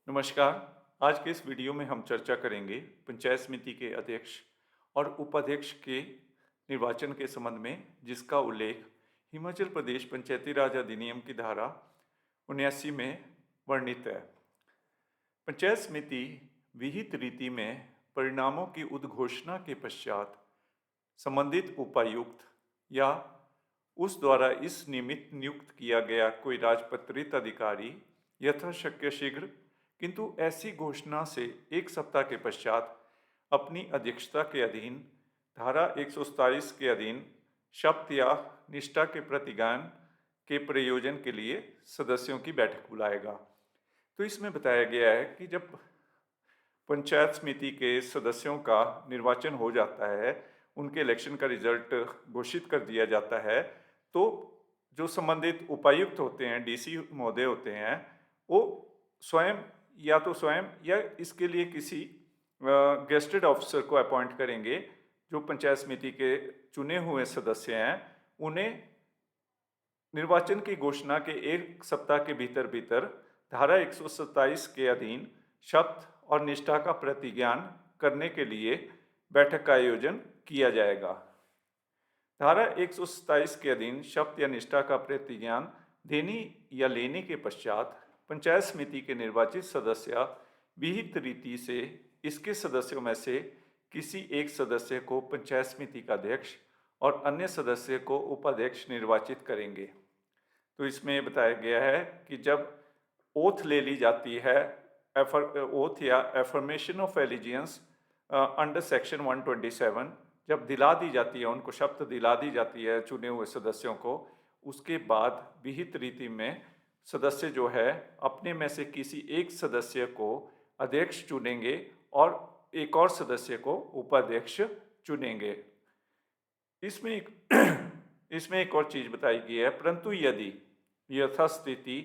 नमस्कार। आज के इस वीडियो में हम चर्चा करेंगे पंचायत समिति के अध्यक्ष और उपाध्यक्ष के निर्वाचन के संबंध में, जिसका उल्लेख हिमाचल प्रदेश पंचायती राज अधिनियम की धारा 79 में वर्णित है। पंचायत समिति विहित रीति में परिणामों की उद्घोषणा के पश्चात संबंधित उपायुक्त या उस द्वारा इस निमित्त नियुक्त किया गया कोई राजपत्रित अधिकारी यथाशक्य शीघ्र, किंतु ऐसी घोषणा से एक सप्ताह के पश्चात अपनी अध्यक्षता के अधीन धारा 127 के अधीन शपथ या निष्ठा के प्रतिज्ञान के प्रयोजन के लिए सदस्यों की बैठक बुलाएगा। तो इसमें बताया गया है कि जब पंचायत समिति के सदस्यों का निर्वाचन हो जाता है, उनके इलेक्शन का रिजल्ट घोषित कर दिया जाता है, तो जो संबंधित उपायुक्त होते हैं, डीसी महोदय होते हैं, वो स्वयं या इसके लिए किसी गेस्टेड ऑफिसर को अपॉइंट करेंगे। जो पंचायत समिति के चुने हुए सदस्य हैं, उन्हें निर्वाचन की घोषणा के एक सप्ताह के भीतर भीतर धारा 127 के अधीन शपथ और निष्ठा का प्रतिज्ञान करने के लिए बैठक का आयोजन किया जाएगा। धारा 127 के अधीन शपथ या निष्ठा का प्रतिज्ञान देने या लेने के पश्चात पंचायत समिति के निर्वाचित सदस्य विहित रीति से इसके सदस्यों में से किसी एक सदस्य को पंचायत समिति का अध्यक्ष और अन्य सदस्य को उपाध्यक्ष निर्वाचित करेंगे। तो इसमें बताया गया है कि जब ओथ ले ली जाती है, ओथ या affirmation of allegiance under section 127, जब दिला दी जाती है, उनको शपथ दिला दी जाती है चुने हुए सदस्यों को, उसके बाद विहित रीति में सदस्य जो है अपने में से किसी एक सदस्य को अध्यक्ष चुनेंगे और एक और सदस्य को उपाध्यक्ष चुनेंगे। इसमें एक और चीज बताई गई है, परंतु यदि यथास्थिति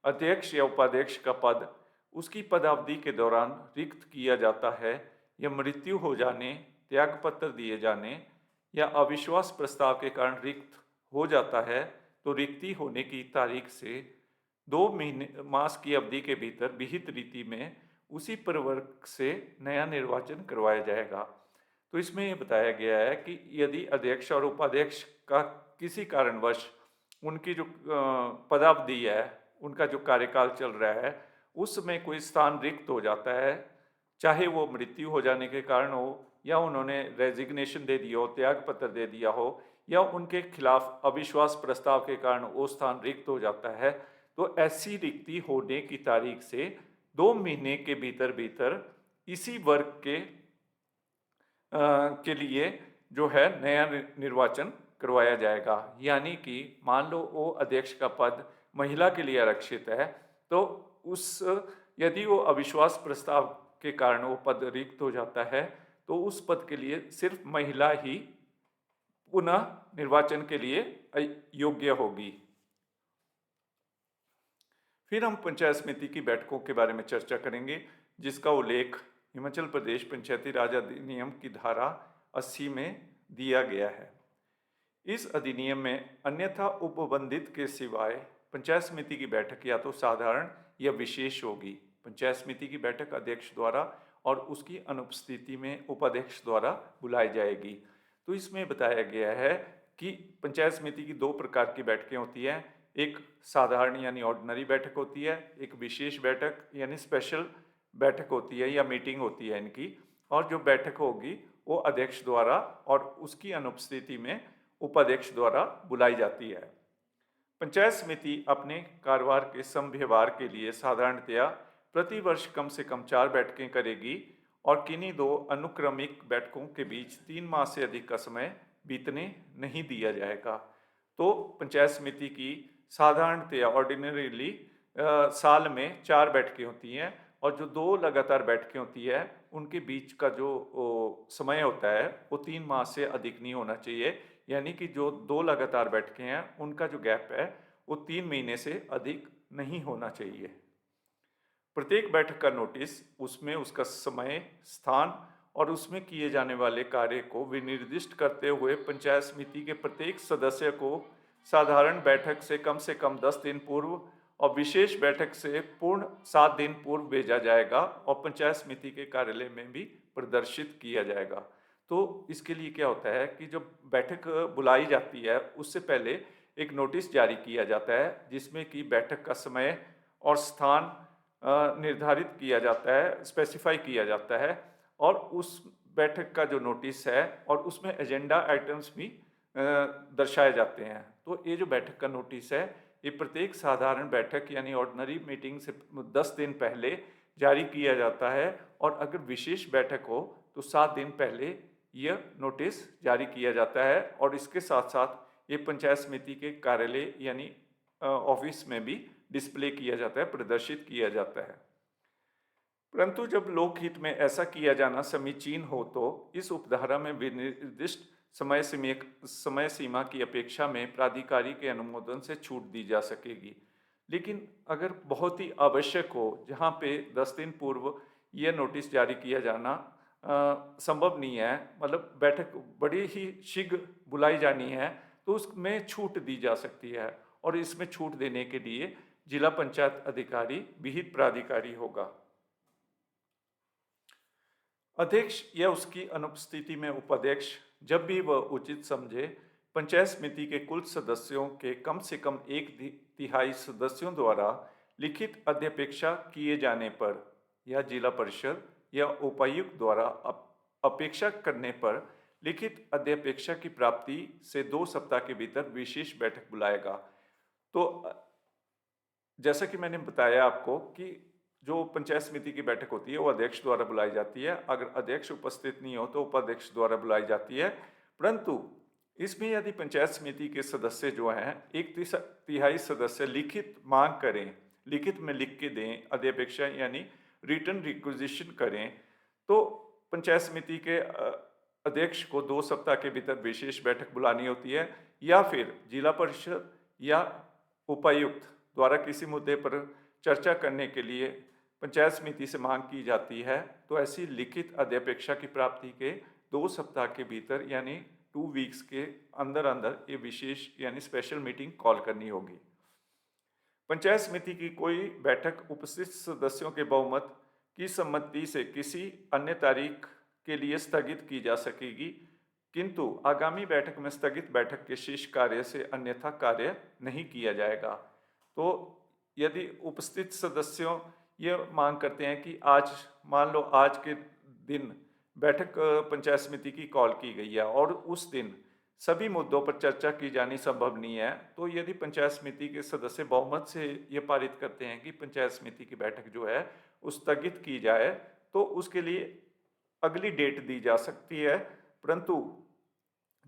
अध्यक्ष या उपाध्यक्ष का पद उसकी पदावधि के दौरान रिक्त किया जाता है या मृत्यु हो जाने, त्यागपत्र दिए जाने या अविश्वास प्रस्ताव के कारण रिक्त हो जाता है, तो रिक्ति होने की तारीख से 2 मास की अवधि के भीतर विहित रीति में उसी प्रवर्ग से नया निर्वाचन करवाया जाएगा। तो इसमें ये बताया गया है कि यदि अध्यक्ष और उपाध्यक्ष का किसी कारणवश उनकी जो पदावधि है, उनका जो कार्यकाल चल रहा है, उसमें कोई स्थान रिक्त हो जाता है, चाहे वो मृत्यु हो जाने के कारण हो या उन्होंने रेजिग्नेशन दे दिया हो, त्याग पत्र दे दिया हो, या उनके खिलाफ अविश्वास प्रस्ताव के कारण वो स्थान रिक्त हो जाता है, तो ऐसी रिक्ति होने की तारीख से 2 महीने के भीतर भीतर इसी वर्ग के लिए जो है नया निर्वाचन करवाया जाएगा। यानी कि मान लो वो अध्यक्ष का पद महिला के लिए आरक्षित है, तो यदि वो अविश्वास प्रस्ताव के कारण वो पद रिक्त हो जाता है, तो उस पद के लिए सिर्फ महिला ही पुनः निर्वाचन के लिए योग्य होगी। फिर हम पंचायत समिति की बैठकों के बारे में चर्चा करेंगे, जिसका उल्लेख हिमाचल प्रदेश पंचायती राज अधिनियम की धारा 80 में दिया गया है। इस अधिनियम में अन्यथा उपबंधित के सिवाय पंचायत समिति की बैठक या तो साधारण या विशेष होगी। पंचायत समिति की बैठक अध्यक्ष द्वारा और उसकी अनुपस्थिति में उपाध्यक्ष द्वारा बुलाई जाएगी। तो इसमें बताया गया है कि पंचायत समिति की 2 प्रकार की बैठकें होती हैं। एक साधारण यानी ऑर्डिनरी बैठक होती है, एक विशेष बैठक यानी स्पेशल बैठक होती है या मीटिंग होती है इनकी। और जो बैठक होगी वो अध्यक्ष द्वारा और उसकी अनुपस्थिति में उपाध्यक्ष द्वारा बुलाई जाती है। पंचायत समिति अपने कारोबार के समव्यवहार के लिए साधारणतया प्रति वर्ष कम से कम 4 बैठकें करेगी और किन्हीं 2 अनुक्रमिक बैठकों के बीच 3 माह से अधिक का समय बीतने नहीं दिया जाएगा। तो पंचायत समिति की साधारणतया ऑर्डिनरीली साल में 4 बैठकें होती हैं, और जो 2 लगातार बैठकें होती है उनके बीच का जो समय होता है वो 3 माह से अधिक नहीं होना चाहिए। यानी कि जो 2 लगातार बैठकें हैं उनका जो गैप है वो 3 महीने से अधिक नहीं होना चाहिए। प्रत्येक बैठक का नोटिस, उसमें उसका समय, स्थान और उसमें किए जाने वाले कार्य को विनिर्दिष्ट करते हुए पंचायत समिति के प्रत्येक सदस्य को साधारण बैठक से कम 10 दिन पूर्व और विशेष बैठक से पूर्ण 7 दिन पूर्व भेजा जाएगा और पंचायत समिति के कार्यालय में भी प्रदर्शित किया जाएगा। तो इसके लिए क्या होता है कि जब बैठक बुलाई जाती है उससे पहले एक नोटिस जारी किया जाता है जिसमें कि बैठक का समय और स्थान निर्धारित किया जाता है, स्पेसिफाई किया जाता है और उस बैठक का जो नोटिस है और उसमें एजेंडा आइटम्स भी दर्शाए जाते हैं। तो ये जो बैठक का नोटिस है ये प्रत्येक साधारण बैठक यानी ऑर्डिनरी मीटिंग से 10 दिन पहले जारी किया जाता है और अगर विशेष बैठक हो तो 7 दिन पहले यह नोटिस जारी किया जाता है और इसके साथ साथ ये पंचायत समिति के कार्यालय यानी ऑफिस में भी डिस्प्ले किया जाता है, प्रदर्शित किया जाता है। परंतु जब लोकहित में ऐसा किया जाना समीचीन हो तो इस उपधारा में विनिर्दिष्ट समय सीमा की अपेक्षा में प्राधिकारी के अनुमोदन से छूट दी जा सकेगी। लेकिन अगर बहुत ही आवश्यक हो, जहाँ पे 10 दिन पूर्व यह नोटिस जारी किया जाना संभव नहीं है, मतलब बैठक बड़ी ही शीघ्र बुलाई जानी है, तो उसमें छूट दी जा सकती है और इसमें छूट देने के लिए जिला पंचायत अधिकारी विहित प्राधिकारी होगा। अध्यक्ष या उसकी अनुपस्थिति में उपाध्यक्ष जब भी वह उचित समझे पंचायत समिति के कुल सदस्यों के कम से कम 1/3 सदस्यों द्वारा लिखित अध्यपेक्षा किए जाने पर या जिला परिषद या उपायुक्त द्वारा अपेक्षा करने पर लिखित अध्यपेक्षा की प्राप्ति से 2 सप्ताह के भीतर विशेष बैठक बुलाएगा। तो जैसा कि मैंने बताया आपको कि जो पंचायत समिति की बैठक होती है वो अध्यक्ष द्वारा बुलाई जाती है। अगर अध्यक्ष उपस्थित नहीं हो तो उपाध्यक्ष द्वारा बुलाई जाती है। परंतु इसमें यदि पंचायत समिति के सदस्य जो हैं 1/3 सदस्य लिखित मांग करें, लिखित में लिख के दें अध्यपेक्षा यानी रिटर्न रिक्वेजिशन करें, तो पंचायत समिति के अध्यक्ष को 2 सप्ताह के भीतर विशेष बैठक बुलानी होती है या फिर जिला परिषद या उपायुक्त द्वारा किसी मुद्दे पर चर्चा करने के लिए पंचायत समिति से मांग की जाती है, तो ऐसी लिखित अध्यपेक्षा की प्राप्ति के 2 सप्ताह के भीतर यानी 2 वीक्स के अंदर अंदर ये विशेष यानी स्पेशल मीटिंग कॉल करनी होगी। पंचायत समिति की कोई बैठक उपस्थित सदस्यों के बहुमत की सम्मति से किसी अन्य तारीख के लिए स्थगित की जा सकेगी, किंतु आगामी बैठक में स्थगित बैठक के शेष कार्य से अन्यथा कार्य नहीं किया जाएगा। तो यदि उपस्थित सदस्यों ये मांग करते हैं कि आज मान लो आज के दिन बैठक पंचायत समिति की कॉल की गई है और उस दिन सभी मुद्दों पर चर्चा की जानी संभव नहीं है, तो यदि पंचायत समिति के सदस्य बहुमत से ये पारित करते हैं कि पंचायत समिति की बैठक जो है वो स्थगित की जाए, तो उसके लिए अगली डेट दी जा सकती है। परंतु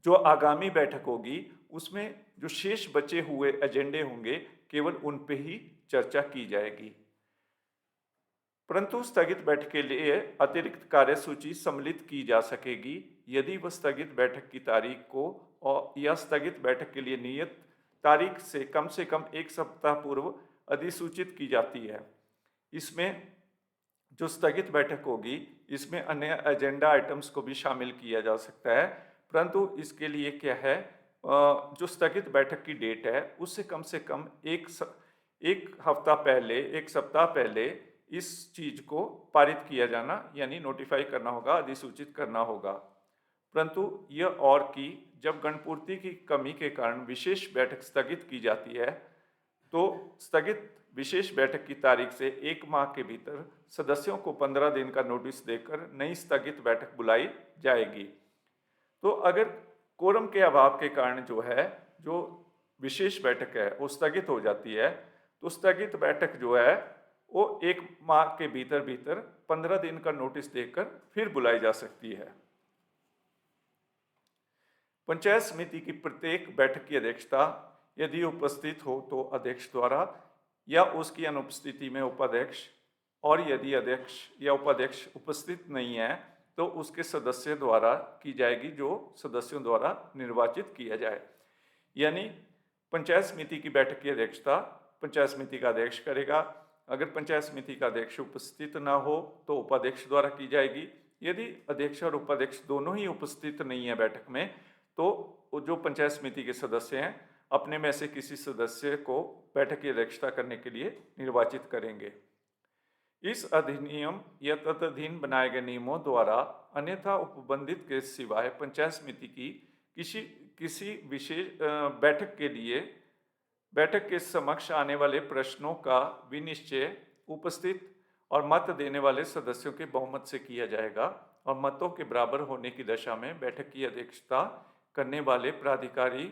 जो आगामी बैठक होगी उसमें जो शेष बचे हुए एजेंडे होंगे केवल उन पे ही चर्चा की जाएगी। परंतु स्थगित बैठक के लिए अतिरिक्त कार्यसूची सम्मिलित की जा सकेगी यदि वह स्थगित बैठक की तारीख को और या स्थगित बैठक के लिए नियत तारीख से कम 1 सप्ताह पूर्व अधिसूचित की जाती है। इसमें जो स्थगित बैठक होगी इसमें अन्य एजेंडा आइटम्स को भी शामिल किया जा सकता है, परंतु इसके लिए क्या है, जो स्थगित बैठक की डेट है उससे कम एक हफ्ता पहले, 1 सप्ताह पहले इस चीज को पारित किया जाना यानी नोटिफाई करना होगा, अधिसूचित करना होगा। परंतु यह और कि जब गणपूर्ति की कमी के कारण विशेष बैठक स्थगित की जाती है तो स्थगित विशेष बैठक की तारीख से 1 माह के भीतर सदस्यों को 15 दिन का नोटिस देकर नई स्थगित बैठक बुलाई जाएगी। तो अगर कोरम के अभाव के कारण जो विशेष बैठक है वो स्थगित हो जाती है, तो स्थगित बैठक जो है वो 1 माह के भीतर 15 दिन का नोटिस देकर फिर बुलाई जा सकती है। पंचायत समिति की प्रत्येक बैठक की अध्यक्षता यदि उपस्थित हो तो अध्यक्ष द्वारा या उसकी अनुपस्थिति में उपाध्यक्ष, और यदि अध्यक्ष या उपाध्यक्ष उपस्थित नहीं है तो उसके सदस्य द्वारा की जाएगी जो सदस्यों द्वारा निर्वाचित किया जाए। यानी पंचायत समिति की बैठक की अध्यक्षता पंचायत समिति का अध्यक्ष करेगा। अगर पंचायत समिति का अध्यक्ष उपस्थित ना हो तो उपाध्यक्ष द्वारा की जाएगी। यदि अध्यक्ष और उपाध्यक्ष दोनों ही उपस्थित नहीं है बैठक में तो जो पंचायत समिति के सदस्य हैं अपने में से किसी सदस्य को बैठक की अध्यक्षता करने के लिए निर्वाचित करेंगे। इस अधिनियम या तदधीन बनाए गए नियमों द्वारा अन्यथा उपबंधित के सिवाय पंचायत समिति की किसी किसी विशेष बैठक के समक्ष आने वाले प्रश्नों का विनिश्चय उपस्थित और मत देने वाले सदस्यों के बहुमत से किया जाएगा और मतों के बराबर होने की दशा में बैठक की अध्यक्षता करने वाले प्राधिकारी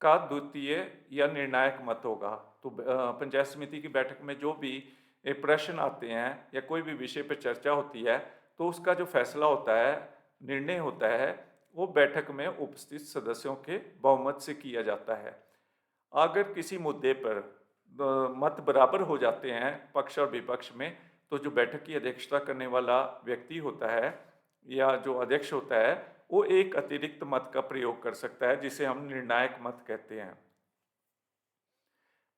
का द्वितीय या निर्णायक मत होगा। तो पंचायत समिति की बैठक में जो भी प्रश्न आते हैं या कोई भी विषय पर चर्चा होती है तो उसका जो फैसला होता है, निर्णय होता है, वो बैठक में उपस्थित सदस्यों के बहुमत से किया जाता है। अगर किसी मुद्दे पर मत बराबर हो जाते हैं पक्ष और विपक्ष में, तो जो बैठक की अध्यक्षता करने वाला व्यक्ति होता है या जो अध्यक्ष होता है वो एक अतिरिक्त मत का प्रयोग कर सकता है, जिसे हम निर्णायक मत कहते हैं।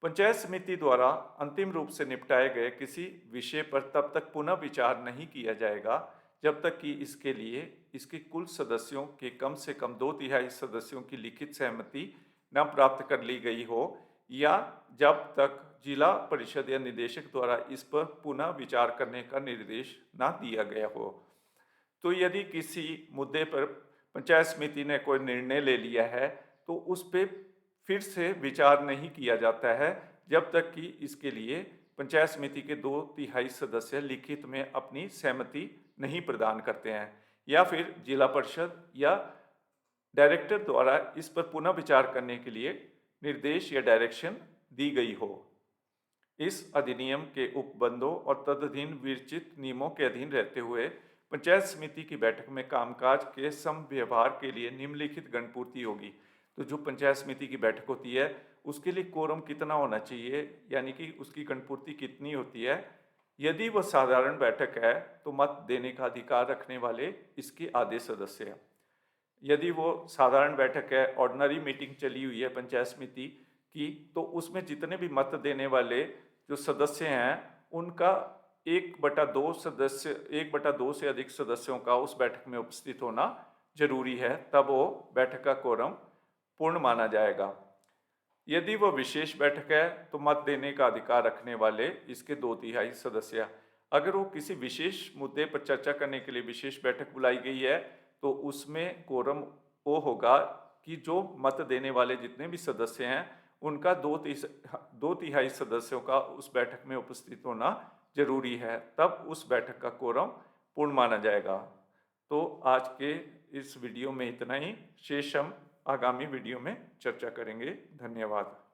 पंचायत समिति द्वारा अंतिम रूप से निपटाए गए किसी विषय पर तब तक पुनः विचार नहीं किया जाएगा जब तक कि इसके लिए इसके कुल सदस्यों के कम से कम 2/3 सदस्यों की लिखित सहमति न प्राप्त कर ली गई हो या जब तक जिला परिषद या निदेशक द्वारा इस पर पुनः विचार करने का निर्देश न दिया गया हो। तो यदि किसी मुद्दे पर पंचायत समिति ने कोई निर्णय ले लिया है तो उस पर फिर से विचार नहीं किया जाता है जब तक कि इसके लिए पंचायत समिति के 2/3 सदस्य लिखित में अपनी सहमति नहीं प्रदान करते हैं या फिर जिला परिषद या डायरेक्टर द्वारा इस पर पुनः विचार करने के लिए निर्देश या डायरेक्शन दी गई हो। इस अधिनियम के उपबंधों और तदधीन विरचित नियमों के अधीन रहते हुए पंचायत समिति की बैठक में कामकाज के समव्यवहार के लिए निम्नलिखित गणपूर्ति होगी। तो जो पंचायत समिति की बैठक होती है उसके लिए कोरम कितना होना चाहिए, यानी कि उसकी गणपूर्ति कितनी होती है। यदि वह साधारण बैठक है तो मत देने का अधिकार रखने वाले इसके आधे सदस्य हैं। यदि वो साधारण बैठक है, ऑर्डिनरी मीटिंग चली हुई है पंचायत समिति की, तो उसमें जितने भी मत देने वाले जो सदस्य हैं उनका 1/2 से अधिक सदस्यों का उस बैठक में उपस्थित होना जरूरी है, तब वो बैठक का कोरम पूर्ण माना जाएगा। यदि वह विशेष बैठक है तो मत देने का अधिकार रखने वाले इसके 2/3 सदस्य। अगर वो किसी विशेष मुद्दे पर चर्चा करने के लिए विशेष बैठक बुलाई गई है तो उसमें कोरम वो होगा कि जो मत देने वाले जितने भी सदस्य हैं उनका 2/3 सदस्यों का उस बैठक में उपस्थित होना जरूरी है, तब उस बैठक का कोरम पूर्ण माना जाएगा। तो आज के इस वीडियो में इतना ही, शेष हम आगामी वीडियो में चर्चा करेंगे। धन्यवाद।